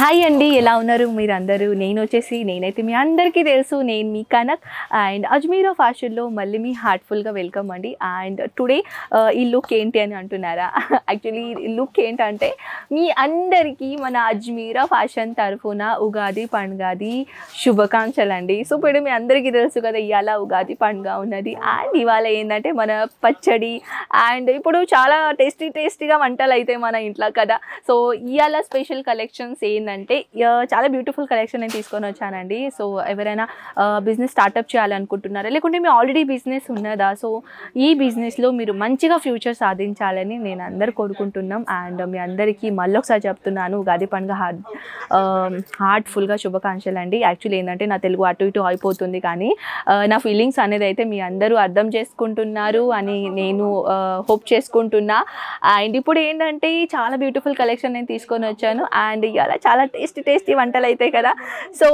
Hi అండి, ఎలా ఉన్నారు మీరందరూ? నేనైతే మీ అందరికీ తెలుసు, నేను మీ కనక్. అండ్ అజ్మీరా ఫ్యాషన్లో మళ్ళీ మీ హార్ట్ఫుల్గా వెల్కమ్ అండి. అండ్ టుడే ఈ లుక్ ఏంటి అని అంటున్నారా? యాక్చువల్లీ ఈ లుక్ ఏంటంటే మీ అందరికీ మన అజ్మీరా ఫ్యాషన్ తరఫున ఉగాది పండుగది శుభాకాంక్షలు అండి. సో ఇప్పుడు మీ అందరికీ తెలుసు కదా, ఇవాళ ఉగాది పండుగ ఉన్నది. అండ్ ఇవాళ ఏంటంటే మన పచ్చడి అండ్ ఇప్పుడు చాలా టేస్టీగా వంటలు అయితే మన ఇంట్లో కదా. సో ఇవాళ స్పెషల్ కలెక్షన్స్ ఏంటంటే చాలా బ్యూటిఫుల్ కలెక్షన్ నేను తీసుకొని వచ్చానండి. సో ఎవరైనా బిజినెస్ స్టార్ట్అప్ చేయాలనుకుంటున్నారా, లేకుంటే మీ ఆల్రెడీ బిజినెస్ ఉన్నదా, సో ఈ బిజినెస్లో మీరు మంచిగా ఫ్యూచర్ సాధించాలని నేను అందరు కోరుకుంటున్నాం. అండ్ మీ అందరికీ మళ్ళొకసారి చెప్తున్నాను, ఉగాది పండుగ హార్ట్ఫుల్గా శుభాకాంక్షలు అండి. యాక్చువల్లీ ఏంటంటే నా తెలుగు అటు ఇటు అయిపోతుంది, కానీ నా ఫీలింగ్స్ అనేది అయితే మీ అందరూ అర్థం చేసుకుంటున్నారు అని నేను హోప్ చేసుకుంటున్నా. అండ్ ఇప్పుడు ఏంటంటే చాలా బ్యూటిఫుల్ కలెక్షన్ నేను తీసుకొని వచ్చాను. అండ్ ఇలా చాలా టేస్టీ వంటలు అవుతాయి కదా. సో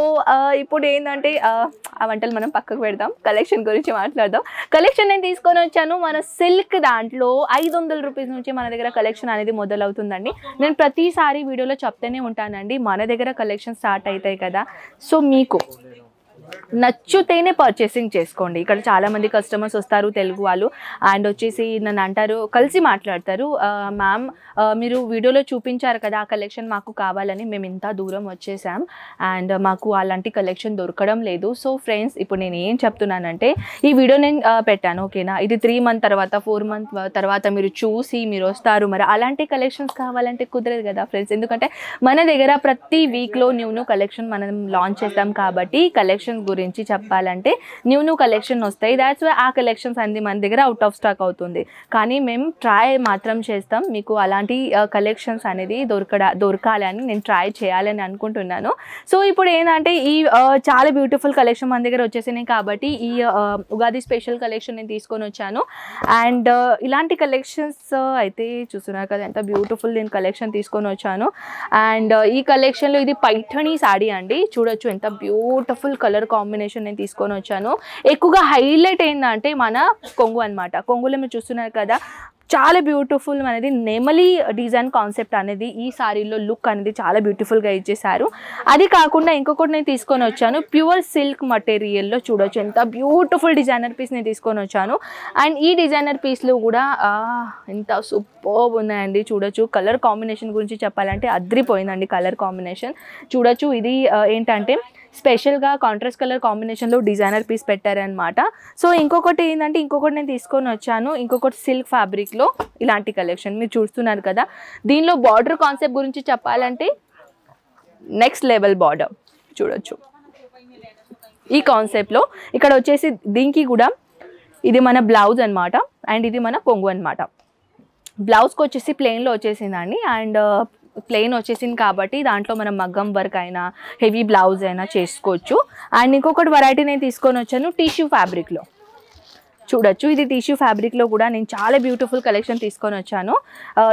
ఇప్పుడు ఏంటంటే ఆ వంటలు మనం పక్కకు పెడదాం, కలెక్షన్ గురించి మాట్లాడదాం. కలెక్షన్ నేను తీసుకొని వచ్చాను మన సిల్క్ దాంట్లో 500 రూపీస్ నుంచి మన దగ్గర కలెక్షన్ అనేది మొదలవుతుందండి. నేను ప్రతిసారి వీడియోలో చెప్తూనే ఉంటానండి, మన దగ్గర కలెక్షన్ స్టార్ట్ అవుతాయి కదా. సో మీకు నచ్చితేనే పర్చేసింగ్ చేసుకోండి. ఇక్కడ చాలామంది కస్టమర్స్ వస్తారు తెలుగు వాళ్ళు, అండ్ వచ్చేసి నన్ను అంటారు, కలిసి మాట్లాడతారు, మ్యామ్ మీరు వీడియోలో చూపించారు కదా ఆ కలెక్షన్ మాకు కావాలని, మేము ఇంత దూరం వచ్చేసాం అండ్ మాకు అలాంటి కలెక్షన్ దొరకడం లేదు. సో ఫ్రెండ్స్, ఇప్పుడు నేను ఏం చెప్తున్నానంటే, ఈ వీడియో నేను పెట్టాను ఓకేనా, ఇది 3 మంత్ తర్వాత 4 మంత్ తర్వాత మీరు చూసి మీరు వస్తారు. మరి అలాంటి కలెక్షన్స్ కావాలంటే కుదరదు కదా ఫ్రెండ్స్, ఎందుకంటే మన దగ్గర ప్రతి వీక్లో న్యూ కలెక్షన్ మనం లాంచ్ చేస్తాం కాబట్టి కలెక్షన్ గురించి చెప్పాలంటే న్యూ కలెక్షన్ వస్తాయి. దాట్స్ వై ఆ కలెక్షన్స్ అన్ని మన దగ్గర అవుట్ ఆఫ్ స్టాక్ అవుతుంది. కానీ మేము ట్రై మాత్రం చేస్తాం, మీకు అలాంటి కలెక్షన్స్ అనేది దొరకాలని నేను ట్రై చేయాలని అనుకుంటున్నాను. సో ఇప్పుడు ఏంటంటే ఈ చాలా బ్యూటిఫుల్ కలెక్షన్ మన దగ్గర వచ్చేసినాయి కాబట్టి ఈ ఉగాది స్పెషల్ కలెక్షన్ నేను తీసుకొని వచ్చాను. అండ్ ఇలాంటి కలెక్షన్స్ అయితే చూస్తున్నారు కదా, ఎంత బ్యూటిఫుల్ నేను కలెక్షన్ తీసుకొని వచ్చాను. అండ్ ఈ కలెక్షన్లో ఇది పైఠణి సాడీ అండి, చూడొచ్చు ఎంత బ్యూటిఫుల్ కలర్ కాంబినేషన్ నేను తీసుకొని వచ్చాను. ఎక్కువగా హైలైట్ ఏంటంటే మన కొంగు అనమాట. కొంగులో మీరు చూస్తున్నారు కదా, చాలా బ్యూటిఫుల్ అనేది నెమలి డిజైన్ కాన్సెప్ట్ అనేది ఈ సారీలో లుక్ అనేది చాలా బ్యూటిఫుల్గా ఇచ్చేసారు. అది కాకుండా ఇంకొకటి నేను తీసుకొని వచ్చాను, ప్యూర్ సిల్క్ మటీరియల్లో చూడొచ్చు ఎంత బ్యూటిఫుల్ డిజైనర్ పీస్ నేను తీసుకొని వచ్చాను. అండ్ ఈ డిజైనర్ పీస్లో కూడా ఎంత సూపర్ ఉన్నాయండి, చూడొచ్చు. కలర్ కాంబినేషన్ గురించి చెప్పాలంటే అద్రిపోయిందండి కలర్ కాంబినేషన్. చూడొచ్చు ఇది ఏంటంటే స్పెషల్గా కాంట్రాస్ట్ కలర్ కాంబినేషన్లో డిజైనర్ పీస్ పెట్టారనమాట. సో ఇంకొకటి ఏంటంటే, ఇంకొకటి నేను తీసుకొని వచ్చాను, ఇంకొకటి సిల్క్ ఫ్యాబ్రిక్లో ఇలాంటి కలెక్షన్ మీరు చూస్తున్నారు కదా. దీనిలో బార్డర్ కాన్సెప్ట్ గురించి చెప్పాలంటే నెక్స్ట్ లెవెల్ బార్డర్ చూడొచ్చు ఈ కాన్సెప్ట్లో. ఇక్కడ వచ్చేసి దీనికి కూడా ఇది మన బ్లౌజ్ అనమాట, అండ్ ఇది మన కొంగు అనమాట. బ్లౌజ్కి వచ్చేసి ప్లెయిన్లో వచ్చేసిందండి, అండ్ ప్లెయిన్ వచ్చేసింది కాబట్టి దాంట్లో మనం మగ్గం వర్క్ అయినా హెవీ బ్లౌజ్ అయినా చేసుకోవచ్చు. అండ్ ఇంకొకటి వెరైటీ నేను తీసుకొని వచ్చాను టిష్యూ ఫ్యాబ్రిక్లో చూడొచ్చు. ఇది టిష్యూ ఫ్యాబ్రిక్లో కూడా నేను చాలా బ్యూటిఫుల్ కలెక్షన్ తీసుకొని వచ్చాను.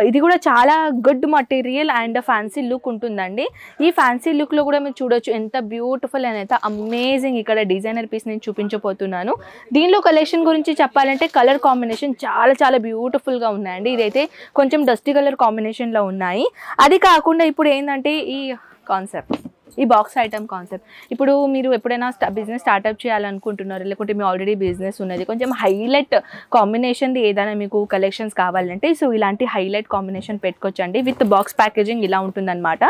ఇది కూడా చాలా good material and fancy look ఉంటుందండి. ఈ ఫ్యాన్సీ లుక్లో కూడా మీరు చూడొచ్చు ఎంత బ్యూటిఫుల్ అండ్ ఎంత అమేజింగ్ ఇక్కడ డిజైనర్ పీస్ నేను చూపించబోతున్నాను. దీనిలో కలెక్షన్ గురించి చెప్పాలంటే కలర్ కాంబినేషన్ చాలా బ్యూటిఫుల్గా ఉన్నాయండి. ఇదైతే కొంచెం డస్టీ కలర్ కాంబినేషన్లో ఉన్నాయి. అది కాకుండా ఇప్పుడు ఏంటంటే ఈ కాన్సెప్ట్, ఈ బాక్స్ ఐటమ్ కాన్సెప్ట్, ఇప్పుడు మీరు ఎప్పుడైనా బిజినెస్ స్టార్ట్అప్ చేయాలనుకుంటున్నారు, లేకుంటే మీ ఆల్రెడీ బిజినెస్ ఉన్నది, కొంచెం హైలైట్ కాంబినేషన్ది ఏదైనా మీకు కలెక్షన్స్ కావాలంటే సో ఇలాంటి హైలైట్ కాంబినేషన్ పెట్టుకోవచ్చండి. విత్ బాక్స్ ప్యాకేజింగ్ ఇలా ఉంటుందన్నమాట.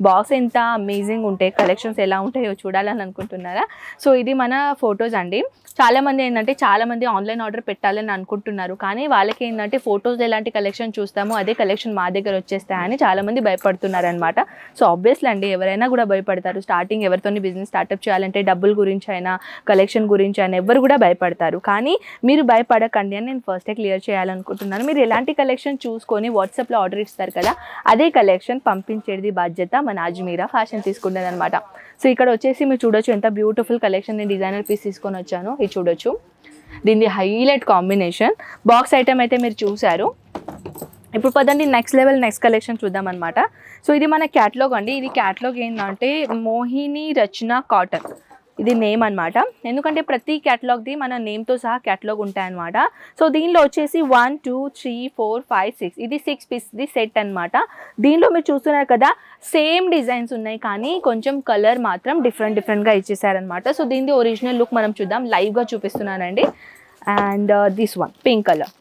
బాక్స్ ఎంత అమేజింగ్ ఉంటాయి, కలెక్షన్స్ ఎలా ఉంటాయో చూడాలని అనుకుంటున్నారా? సో ఇది మన ఫొటోస్ అండి. చాలామంది ఏంటంటే చాలామంది ఆన్లైన్ ఆర్డర్ పెట్టాలని అనుకుంటున్నారు, కానీ వాళ్ళకి ఏంటంటే ఫొటోస్ ఎలాంటి కలెక్షన్ చూస్తామో అదే కలెక్షన్ మా దగ్గర వచ్చేస్తాయని చాలామంది భయపడుతున్నారు అనమాట. సో ఆబ్వియస్లీ అండి, ఎవరైనా కూడా భయపడతారు. స్టార్టింగ్ ఎవరితో బిజినెస్ స్టార్ట్అప్ చేయాలంటే డబ్బుల గురించి అయినా కలెక్షన్ గురించి అయినా ఎవరు కూడా భయపడతారు, కానీ మీరు భయపడకండి అని నేను ఫస్టే క్లియర్ చేయాలనుకుంటున్నాను. మీరు ఎలాంటి కలెక్షన్ చూసుకొని వాట్సాప్లో ఆర్డర్ ఇస్తారు కదా, అదే కలెక్షన్ పంపించేది బాధ్యత మన అజ్మీరా ఫ్యాషన్ తీసుకుంటుంది అనమాట. సో ఇక్కడ వచ్చేసి మీరు చూడొచ్చు ఎంత బ్యూటిఫుల్ కలెక్షన్ నేను డిజైనర్ పీస్ తీసుకొని వచ్చాను. ఇది చూడొచ్చు, దీన్ని హైలైట్ కాంబినేషన్ బాక్స్ ఐటమ్ అయితే మీరు చూసారు. ఇప్పుడు పదండి నెక్స్ట్ కలెక్షన్ చూద్దాం అనమాట. సో ఇది మన క్యాటలాగ్ అండి. ఇది క్యాటలాగ్ ఏంటంటే మోహిని రచన కాటన్, ఇది నేమ్ అనమాట. ఎందుకంటే ప్రతి క్యాటలాగ్ది మన నేమ్తో సహా క్యాటలాగ్ ఉంటాయన్నమాట. సో దీనిలో వచ్చేసి 1 2 3 4 5 6 ఇది 6 పీస్ది సెట్ అనమాట. దీనిలో మీరు చూస్తున్నారు కదా సేమ్ డిజైన్స్ ఉన్నాయి కానీ కొంచెం కలర్ మాత్రం డిఫరెంట్గా ఇచ్చేసారనమాట. సో దీనిది ఒరిజినల్ లుక్ మనం చూద్దాం, లైవ్గా చూపిస్తున్నానండి. And this one pink colour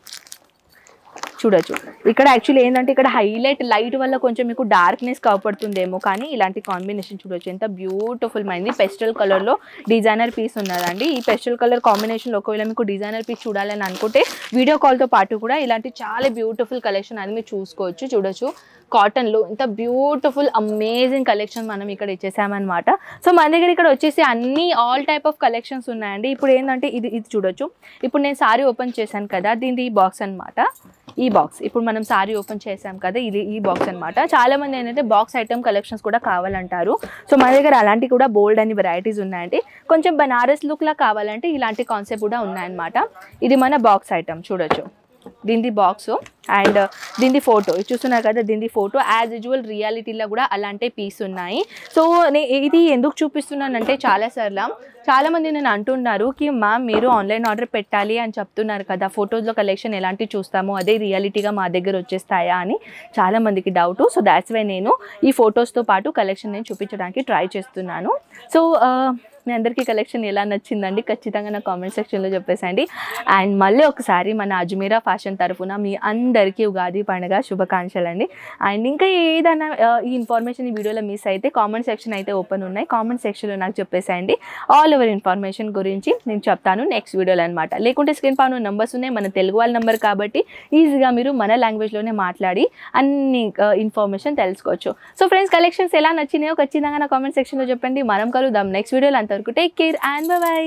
చూడొచ్చు. ఇక్కడ యాక్చువల్లీ ఏంటంటే ఇక్కడ హైలైట్ లైట్ వల్ల కొంచెం మీకు డార్క్నెస్ కనపడుతుందేమో, కానీ ఇలాంటి కాంబినేషన్ చూడొచ్చు ఎంత బ్యూటిఫుల్ మైంది. పెస్టల్ కలర్లో డిజైనర్ పీస్ ఉన్నదండి. ఈ పెస్టల్ కలర్ కాంబినేషన్లో ఒకవేళ మీకు డిజైనర్ పీస్ చూడాలని అనుకుంటే వీడియో కాల్తో పాటు కూడా ఇలాంటి చాలా బ్యూటిఫుల్ కలెక్షన్ అని మీరు చూసుకోవచ్చు. చూడొచ్చు కాటన్లో ఇంత బ్యూటిఫుల్ అమేజింగ్ కలెక్షన్ మనం ఇక్కడ ఇచ్చేసామన్నమాట. సో మన దగ్గర ఇక్కడ వచ్చేసి అన్ని ఆల్ టైప్ ఆఫ్ కలెక్షన్స్ ఉన్నాయండి. ఇప్పుడు ఏంటంటే ఇది చూడొచ్చు. ఇప్పుడు నేను సారీ ఓపెన్ చేశాను కదా, దీనిది ఈ బాక్స్ అనమాట. ఈ బాక్స్ ఇప్పుడు మనం సారీ ఓపెన్ చేసాం కదా, ఇది ఈ బాక్స్ అనమాట. చాలా మంది ఏంటంటే బాక్స్ ఐటమ్ కలెక్షన్స్ కూడా కావాలంటారు. సో మన దగ్గర అలాంటివి కూడా బోల్డ్ అని వెరైటీస్ ఉన్నాయండి. కొంచెం బనారస్ లుక్లా కావాలంటే ఇలాంటి కాన్సెప్ట్ కూడా ఉన్నాయన్నమాట. ఇది మన బాక్స్ ఐటమ్ చూడొచ్చు. దీనిది బాక్స్ అండ్ దీనిది ఫోటో చూస్తున్నారు కదా, దీనిది ఫోటో యాజ్ యూజువల్ రియాలిటీలో కూడా అలాంటి పీస్ ఉన్నాయి. సో ఇది ఎందుకు చూపిస్తున్నానంటే చాలామంది నేను అంటున్నారు కి మ్యామ్ మీరు ఆన్లైన్ ఆర్డర్ పెట్టాలి అని చెప్తున్నారు కదా, ఫొటోస్లో కలెక్షన్ ఎలాంటివి చూస్తామో అదే రియాలిటీగా మా దగ్గర వచ్చేస్తాయా అని చాలామందికి డౌట్. సో దాట్స్ వై నేను ఈ ఫొటోస్తో పాటు కలెక్షన్ నేను చూపించడానికి ట్రై చేస్తున్నాను. సో మీ అందరికీ కలెక్షన్ ఎలా నచ్చిందండి ఖచ్చితంగా నా కామెంట్ సెక్షన్లో చెప్పేసండి. అండ్ మళ్ళీ ఒకసారి మన అజ్మీరా ఫ్యాషన్ తరఫున మీ అందరికీ ఉగాది పండుగ శుభాకాంక్షలు అండి. అండ్ ఇంకా ఏదైనా ఈ ఇన్ఫర్మేషన్ ఈ వీడియోలో మిస్ అయితే కామెంట్ సెక్షన్ అయితే ఓపెన్ ఉన్నాయి, కామెంట్ సెక్షన్లో నాకు చెప్పేసేయండి. ఆల్ ఓవర్ ఇన్ఫర్మేషన్ గురించి నేను చెప్తాను నెక్స్ట్ వీడియోలో అనమాట. లేకుంటే స్క్రీన్ పైన నెంబర్స్ ఉన్నాయి, మన తెలుగు వాళ్ళ నెంబర్ కాబట్టి ఈజీగా మీరు మన లాంగ్వేజ్లోనే మాట్లాడి అన్ని ఇన్ఫర్మేషన్ తెలుసుకోవచ్చు. సో ఫ్రెండ్స్ కలెక్షన్స్ ఎలా నచ్చినాయో ఖచ్చితంగా నా కామెంట్ సెక్షన్లో చెప్పండి. మనం కలుద్దాం నెక్స్ట్ వీడియోలో. అంతవరకు టేక్ కేర్ అండ్ బై.